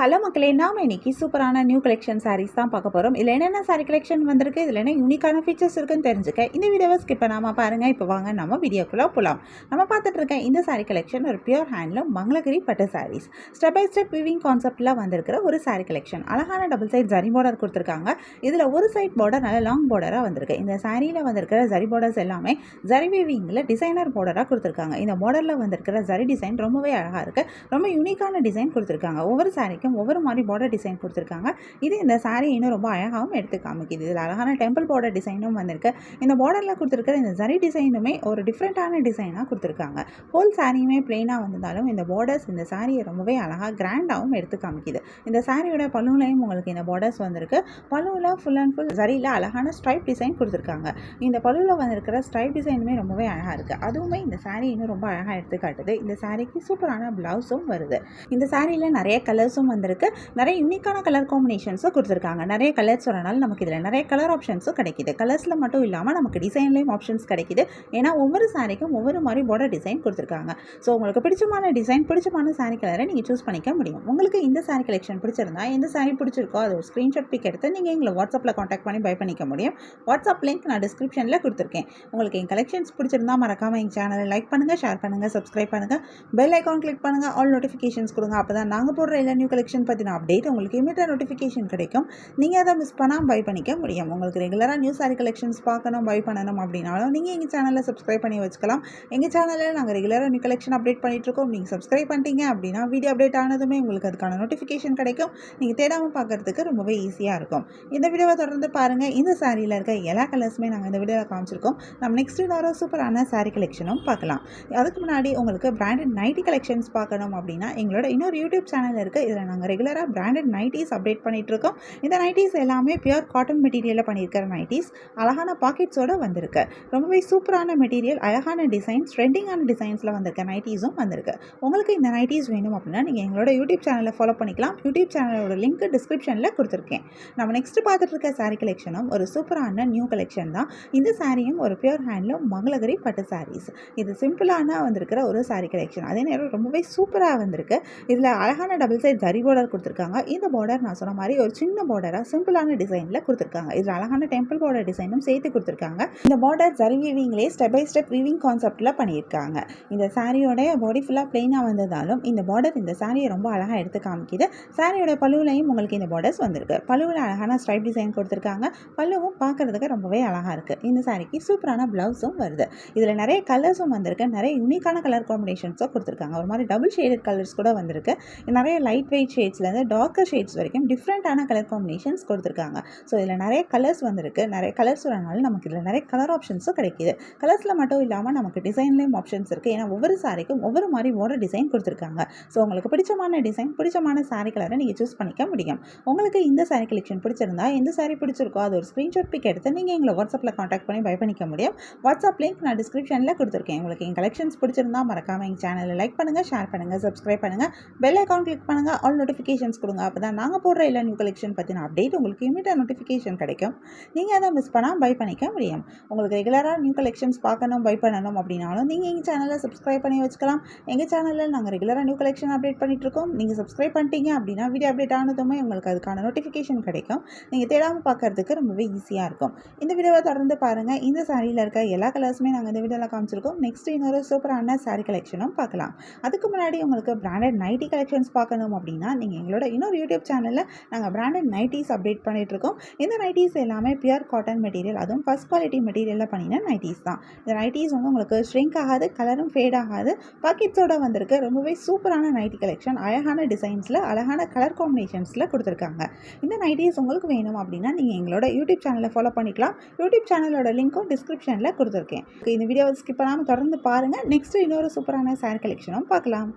Hello மக்களே, நாம இன்னைக்கு சூப்பரான நியூ கலெக்ஷன் சாரீஸ் தான் பார்க்க போகிறோம். இதில் என்னென்ன சாரீ கலெக்ஷன் வந்திருக்கு, இதில் என்ன யூனிக்கான ஃபீச்சர்ஸ் இருக்குன்னு தெரிஞ்சுக்க இந்த வீடியோவை ஸ்கிப் பண்ணாமல் பாருங்கள். இப்போ வாங்க நம்ம வீடியோக்குள்ளே போகலாம். நம்ம பார்த்துட்டு இருக்க இந்த சாரீ கலெக்ஷன் ஒரு பியூர் ஹேண்ட்லூம் மங்களகிரி பட்டு sarees. Step by step weaving கான்செப்டில் வந்திருக்கிற ஒரு சாரீ கலெக்ஷன். அழகான டபுள் சைட் ஜரி பார்டர் கொடுத்துருக்காங்க. இதில் ஒரு சைட் பார்டர் நல்ல லாங் பார்டராக வந்திருக்கு. இந்த சாரியில் வந்திருக்கிற ஜரி பார்டர்ஸ் எல்லாமே ஜரி வீவிங்கில் டிசைனர் பார்டராக கொடுத்துருக்காங்க. இந்த பார்டரில் வந்திருக்கிற ஜரி டிசைன் ரொம்பவே அழகாக இருக்குது. ரொம்ப யூனிக்கான டிசைன் கொடுத்துருக்காங்க. ஒவ்வொரு சாரிக்கும் ஒவ்வொரு மாதிரி பார்டர் டிசைன் கொடுத்துருக்காங்க. இது இந்த சாரீ இன்னும் ரொம்ப அழகாகவும் எடுத்து காமிக்குது. இதில் அழகான டெம்பிள் பார்டர் டிசைனும் வந்திருக்கு. இந்த பார்டரில் கொடுத்துருக்கிற இந்த ஜரி டிசைனுமே ஒரு டிஃப்ரெண்ட்டான டிசைனாக கொடுத்துருக்காங்க. ஹோல் சாரியுமே பிளெயினாக வந்திருந்தாலும் இந்த பார்டர்ஸ் இந்த சாரியை ரொம்பவே அழகாக கிராண்டாகவும் எடுத்து காமிக்குது. இந்த சாரியோட பல்லுலையும் உங்களுக்கு இந்த பார்டர்ஸ் வந்திருக்கு. பல்லுவில் ஃபுல் அண்ட் ஃபுல் ஜரியில் அழகான ஸ்ட்ரைப் டிசைன் கொடுத்துருக்காங்க. இந்த பல்லுவில் வந்திருக்கிற ஸ்ட்ரைப் டிசைனுமே ரொம்பவே அழகாக இருக்குது. அதுவுமே இந்த சாரீ இன்னும் ரொம்ப அழகாக எடுத்து காட்டுது. இந்த சாரிக்கு சூப்பரான ப்ளவுஸும் வருது. இந்த சாரியில் நிறைய கலர்ஸும் வந்திருக்கு. நிறைய யூனிக்கான கலர் காம்பினேஷன்ஸும் கொடுத்துருக்காங்க. நிறைய கலர்ஸ் வரனால நமக்கு இதில் நிறைய கலர் ஆப்ஷன்ஸும் கிடைக்குது. கலர்ஸில் மட்டும் இல்லாமல் நமக்கு டிசைன்லேயும் ஆப்ஷன்ஸ் கிடைக்குது. ஏன்னா ஒவ்வொரு சாரிக்கும் ஒவ்வொரு மாதிரி பார்டர் டிசைன் கொடுத்துருக்காங்க. ஸோ உங்களுக்கு பிடிச்சமான டிசைன், பிடிச்சமான சாரீ கலரை நீங்கள் சூஸ் பண்ணிக்க முடியும். உங்களுக்கு இந்த சாரீ கலெக்ஷன் பிடிச்சிருந்தா, எந்த சாரீ பிடிச்சிருக்கோ அது ஒரு ஸ்க்ரீன்ஷாட் பிக் எடுத்து நீங்கள் எங்களை வாட்ஸ்அப்பில் காண்டாக்ட் பண்ணி பை பண்ணிக்க முடியும். வாட்ஸ்அப் லிங்க் நான் டிஸ்கிரிப்ஷனில் கொடுத்துருக்கேன். உங்களுக்கு என் கலெக்ஷன்ஸ் பிடிச்சிருந்தா மறக்காமல் எங்கள் சேனலை லைக் பண்ணுங்கள், ஷேர் பண்ணுங்கள், சப்ஸ்கிரைப் பண்ணுங்கள், பெல் ஐக்கான் கிளிக் பண்ணுங்கள், ஆல் நோட்டிஃபிகேஷன்ஸ் கொடுங்க. அப்போ தான் நாங்கள் போடுற எல்லா நியூ கலெக்ஷன் பற்றின அப்டேட் உங்களுக்கு இமீடியட் நோட்டிஃபிகேஷன் கிடைக்கும். நீங்கள் அதை மிஸ் பண்ணால் பை பண்ணிக்க முடியும். உங்களுக்கு ரெகுலராக நியூ சாரீ கலெக்ஷன்ஸ் பார்க்கணும், பை பண்ணணும் அப்படின்னாலும் நீங்கள் எங்கள் சேனலில் சப்ஸ்கிரைப் பண்ணி வச்சுக்கலாம். எங்கள் சேனலில் நாங்கள் ரெகுலராக நியூ கலெக்ஷன் அப்டேட் பண்ணிகிட்ருக்கோம். நீங்கள் சப்ஸ்கிரைப் பண்ணிட்டீங்க அப்படின்னா வீடியோ அப்டேட் ஆனதுமே உங்களுக்கு அதுக்கான நோட்டிஃபிகேஷன் கிடைக்கும். நீங்கள் தேடாமல் பார்க்குறதுக்கு ரொம்பவே ஈஸியாக இருக்கும். இந்த வீடியோவை தொடர்ந்து பாருங்கள். இந்த சாரியில் இருக்க எல்லா கலர்ஸுமே நாங்கள் இந்த வீடியோவில் காமிச்சிருக்கோம். நம்ம நெக்ஸ்ட் இன்னொரு சூப்பரான சாரீ கலெக்ஷனும் பார்க்கலாம். அதுக்கு முன்னாடி உங்களுக்கு பிராண்டட் நைட்டி கலெக்ஷன்ஸ் பார்க்கணும் அப்படின்னா எங்களோட இன்னொரு யூடியூப் சேனல் இருக்குது. இதில் நாங்கள் ரெகுலராக பிராண்டட் நைட்டிஸ் அப்டேட் பண்ணிகிட்ருக்கோம். இந்த நைட்டிஸ் எல்லாமே பியூர் காட்டன் மெட்டீரியலில் பண்ணியிருக்கிற நைட்டிஸ். அழகான பாக்கெட்ஸோடு வந்திருக்கு. ரொம்பவே சூப்பரான மெட்டீரியல், அழகான டிசைன்ஸ், ட்ரெண்டிங்கான டிசைன்ஸில் வந்திருக்க நைட்டிஸும் வந்திருக்கு. உங்களுக்கு இந்த நைட்டிஸ் வேணும் அப்படின்னா நீங்கள் எங்களோட யூடியூப் சேனலை ஃபாலோ பண்ணிக்கலாம். யூடியூப் சேனலோட லிங்க் டிஸ்கிரிப்ஷனில் கொடுத்துருக்கேன். நம்ம நெக்ஸ்ட் பார்த்துட்டு இருக்க சாரீ கலெக்ஷனும் ஒரு சூப்பரான நியூ கலெக்ஷன் தான். இந்த சாரியும் ஒரு பியூர் ஹேண்ட்லூம் மங்களகிரி பட்டு சாரீஸ். இது சிம்பிளான வந்திருக்கிற ஒரு சாரீ கலெக்ஷன். அதே நேரம் ரொம்பவே சூப்பராக வந்திருக்கு. இதில் அழகான டபுள் சைட் ஜரி பார்டர் கொடுத்துருக்காங்க. இந்த பார்டர் நான் சொன்ன மாதிரி ஒரு சின்ன பார்டராக சிம்பிளான டிசைனில் கொடுத்துருக்காங்க. இதில் அழகான டெம்பிள் பார்டர் டிசைனும் சேர்த்து கொடுத்துருக்காங்க. இந்த பார்டர் ஜரி வீவிங்லேயே ஸ்டெப் பை ஸ்டெப் வீவிங் கான்செப்டில் பண்ணியிருக்காங்க. இந்த சாரியோட பாடி ஃபுல்லாக பிளெயினாக வந்ததாலும் இந்த பார்டர் இந்த சாரியை ரொம்ப அழகாக எடுத்து காமிக்குது. சாரியோட பல்லுவிலையும் உங்களுக்கு இந்த பார்டர்ஸ் வந்திருக்கு. பல்லுவில் அழகான ஸ்ட்ரைப் டிசைன் கொடுத்துருக்காங்க. பல்லுவும் பார்க்குறதுக்கு ரொம்பவே அழகாக இருக்குது. இந்த சாரிக்கு சூப்பரான ப்ளவுஸும் வருது. இதில் நிறைய கலர்ஸும் வந்திருக்கு. நிறைய யூனிக்கான கலர் காம்பினேஷன்ஸும் கொடுத்துருக்காங்க. ஒரு மாதிரி டபுள் ஷேடட் கலர்ஸ் கூட வந்திருக்கு. நிறைய லைட் வெயிட் ஷேட்ஸ்லேருந்து டார்க்கர் ஷேட்ஸ் வரைக்கும் டிஃப்ரெண்ட்டான கலர் காம்பினேஷன்ஸ் கொடுத்துருக்காங்க. ஸோ இதில் நிறைய கலர்ஸ் வந்திருக்கு. நிறைய கலர்ஸ் வரனால நமக்கு இதில் நிறைய கலர் ஆப்ஷன்ஸும் கிடைக்கிது. கலர்ஸில் மட்டும் இல்லாமல் நமக்கு டிசைன்லேயும் ஆப்ஷன்ஸ் இருக்குது. ஏன்னா ஒவ்வொரு சாரிக்கும் ஒவ்வொரு மாதிரி பார்டர் டிசைன் கொடுத்துருக்காங்க. ஸோ உங்களுக்கு பிடிச்சமான டிசைன், பிடிச்சமான சாரீ கலரை நீங்கள் சூஸ் பண்ணிக்க முடியும். உங்களுக்கு இந்த சாரீ கலெக்ஷன் பிடிச்சிருந்தா, எந்த சாரீ பிடிச்சிருக்கோ அது ஒரு ஸ்க்ரீன்ஷாட் பிக் எடுத்து நீங்கள் எங்களை வாட்ஸ்அப்பில் காண்டாக்ட் பண்ணி பை பண்ணிக்க முடியும். வாட்ஸ்அப் லிங்க் நான் டிஸ்கிரிப்ஷனில் கொடுத்துருக்கேன். உங்களுக்கு என் கலெக்ஷன்ஸ் பிடிச்சிருந்தா மறக்காமல் எங்கள் சேனலை லைக் பண்ணுங்கள், ஷேர் பண்ணுங்கள், சப்ஸ்கிரைப் பண்ணுங்கள், பெல் ஐக்கான் கிளிக் பண்ணுங்கள், ஆல் நோட்டிஃபிகேஷன்ஸ் கொடுங்க. அப்போ தான் நாங்கள் போடுற எல்லா நியூ கலெக்ஷன் பற்றின அப்டேட் உங்களுக்கு இமீடியட் நோட்டிஃபிகேஷன் கிடைக்கும். நீங்கள் அதை மிஸ் பண்ணால் பை பண்ணிக்க முடியும். உங்களுக்கு ரெகுலராக நியூ கலெக்ஷன்ஸ் பார்க்கணும், பை பண்ணணும் அப்படின்னாலும் நீங்கள் எங்கள் சேனலை சப்ஸ்கிரைப் பண்ணி வச்சுக்கலாம். எங்கள் சேனலில் நாங்கள் ரெகுலராக நியூ கலெக்ஷன் அப்டேட் பண்ணிகிட்ருக்கோம். நீங்கள் சப்ஸ்கிரைப் பண்ணிட்டீங்க அப்படின்னா வீடியோ அப்டேட் ஆனதுமே உங்களுக்கு அதுக்கான நோட்டிஃபிகேஷன் கிடைக்கும். நீங்கள் தேடாமல் பார்க்குறதுக்கு ரொம்பவே ஈஸியாக இருக்கும். இந்த வீடியோவை தொடர்ந்து பாருங்கள். இந்த சாரியில் இருக்க எல்லா கலர்ஸுமே நாங்கள் இந்த வீடியோவில் காமிச்சிருக்கோம். நெக்ஸ்ட் இன்னொரு சூப்பரான சாரீ கலெக்ஷனும் பார்க்கலாம். அதுக்கு முன்னாடி உங்களுக்கு பிராண்டட் நைட்டி கலெக்ஷன்ஸ் பார்க்கணும் அப்படின்னா நீங்கள் எங்களோட இன்னொரு யூடியூப் சேனலில் நாங்கள் பிராண்டட் நைட்டிஸ் அப்டேட் பண்ணிகிட்ருக்கோம். இந்த நைட்டிஸ் எல்லாமே பியூர் காட்டன் மெட்டீரியல், அதுவும் ஃபஸ்ட் குவாலிட்டி மெட்டீரியலில் பண்ணின நைட்டிஸ் தான். இந்த நைட்டிஸ் வந்து உங்களுக்கு ஷ்ரிங்க் ஆகாது, கலரும் ஃபேட் ஆகாது, பாக்கெட்ஸோடு வந்திருக்கு. ரொம்பவே சூப்பரான நைட்டி கலெக்ஷன். அழகான டிசைன்ஸில் அழகான கலர் காம்பினேஷன்ஸில் கொடுத்துருக்காங்க. இந்த நைட்டிஸ் உங்களுக்கு வேணும் அப்படின்னா நீங்கள் எங்களோட யூடியூப் சேனலை ஃபாலோ பண்ணிக்கலாம். யூடியூப் சேனலோட லிங்க்கும் டிஸ்கிரிப்ஷனில் கொடுத்துருக்கேன். இந்த வீடியோவை ஸ்கிப் பண்ணாமல் தொடர்ந்து பாருங்கள். நெக்ஸ்ட் இன்னொரு சூப்பரான சாரீ கலெக்ஷனும் பார்க்கலாம்.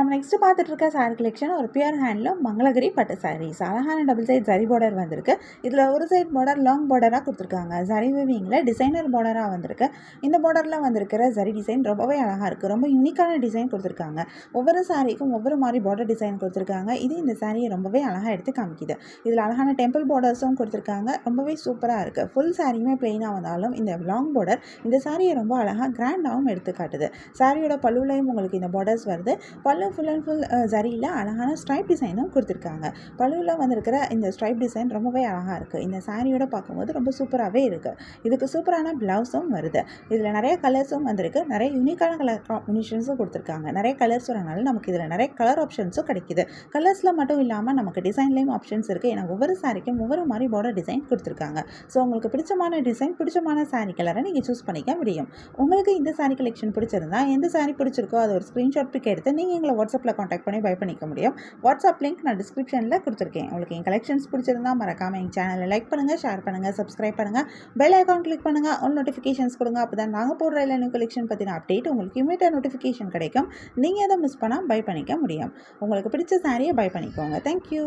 நம்ம நெக்ஸ்ட் பார்த்துட்டு இருக்க சாரி கலெக்ஷன் ஒரு பியூர் ஹேண்டில் மங்களகிரி பட்டு சாரீஸ். அழகான டபுள் சைட் ஜரி பார்டர் வந்திருக்கு. இதில் ஒரு சைட் பார்டர் லாங் பார்டராக கொடுத்துருக்காங்க. ஜரி வீவிங்கில் டிசைனர் பார்டராக வந்திருக்கு. இந்த பார்டரில் வந்திருக்கிற ஜரி டிசைன் ரொம்பவே அழகாக இருக்குது. ரொம்ப யூனிக்கான டிசைன் கொடுத்துருக்காங்க. ஒவ்வொரு சாரிக்கும் ஒவ்வொரு மாதிரி பார்டர் டிசைன் கொடுத்துருக்காங்க. இது இந்த சாரியை ரொம்பவே அழகாக எடுத்து காமிக்குது. இதில் அழகான டெம்பிள் பார்டர்ஸும் கொடுத்துருக்காங்க. ரொம்பவே சூப்பராக இருக்குது. ஃபுல் சாரியுமே பிளெயினாக வந்தாலும் இந்த லாங் பார்டர் இந்த சாரியை ரொம்ப அழகாக கிராண்டாகவும் எடுத்து காட்டுது. சாரியோட பல்லுலையும் உங்களுக்கு இந்த பார்டர்ஸ் வருது. பல்லு ஃபுல் அண்ட் ஃபுல் ஜரியில் அழகான ஸ்ட்ரைப் டிசைனும் கொடுத்துருக்காங்க. பல்லுவில் வந்திருக்கிற இந்த ஸ்ட்ரைப் டிசைன் ரொம்பவே அழகாக இருக்குது. இந்த சாரியோட பார்க்கும்போது ரொம்ப சூப்பராகவே இருக்குது. இதுக்கு சூப்பரான ப்ளவுஸும் வருது. இதில் நிறைய கலர்ஸும் வந்திருக்கு. நிறைய யூனிக்கான கலர் காம்பினேஷன்ஸும் கொடுத்துருக்காங்க. நிறைய கலர்ஸ் வரனால நமக்கு இதில் நிறைய கலர் ஆப்ஷன்ஸும் கிடைக்குது. கலர்ஸில் மட்டும் இல்லாமல் நமக்கு டிசைன்லேயும் ஆப்ஷன்ஸ் இருக்குது. ஏன்னா ஒவ்வொரு சாரிக்கும் ஒவ்வொரு மாதிரி பார்டர் டிசைன் கொடுத்துருக்காங்க. ஸோ உங்களுக்கு பிடிச்சமான டிசைன் பிடிச்சமான சாரி கலரை நீங்கள் சூஸ் பண்ணிக்க முடியும். உங்களுக்கு இந்த சாரி கலெக்ஷன் பிடிச்சிருந்தா எந்த சாரி பிடிச்சிருக்கோ அதை ஒரு ஸ்க்ரீன்ஷாட் பிக் எடுத்து நீங்கள் எங்களை வாட்ஸ்அப்பில் காண்டாக்ட் பண்ணி பை பண்ணிக்க முடியும். வாட்ஸ்அப் லிங்க் நான் டிஸ்கிரிப்ஷனில் கொடுத்துருக்கேன். உங்களுக்கு என் கலெக்ஷன்ஸ் பிடிச்சிருந்தா மறக்காமல் எங்கள் சேனலை லைக் பண்ணுங்கள், ஷேர் பண்ணுங்கள், சப்ஸ்கிரைப் பண்ணுங்கள், பெல் ஐக்கான் கிளிக் பண்ணுங்கள், ஆல் நோட்டிஃபிகேஷன்ஸ் கொடுங்க. அப்போ தான் நாங்கள் போடுற எல்லா நியூ கலெக்ஷன் பற்றின அப்டேட் உங்களுக்கு இமீடியட் நோட்டிஃபிகேஷன் கிடைக்கும். நீங்கள் அதை மிஸ் பண்ணால் பை பண்ணிக்க முடியும். உங்களுக்கு பிடிச்ச சாரியை பை பண்ணிக்கோங்க. தேங்க்யூ.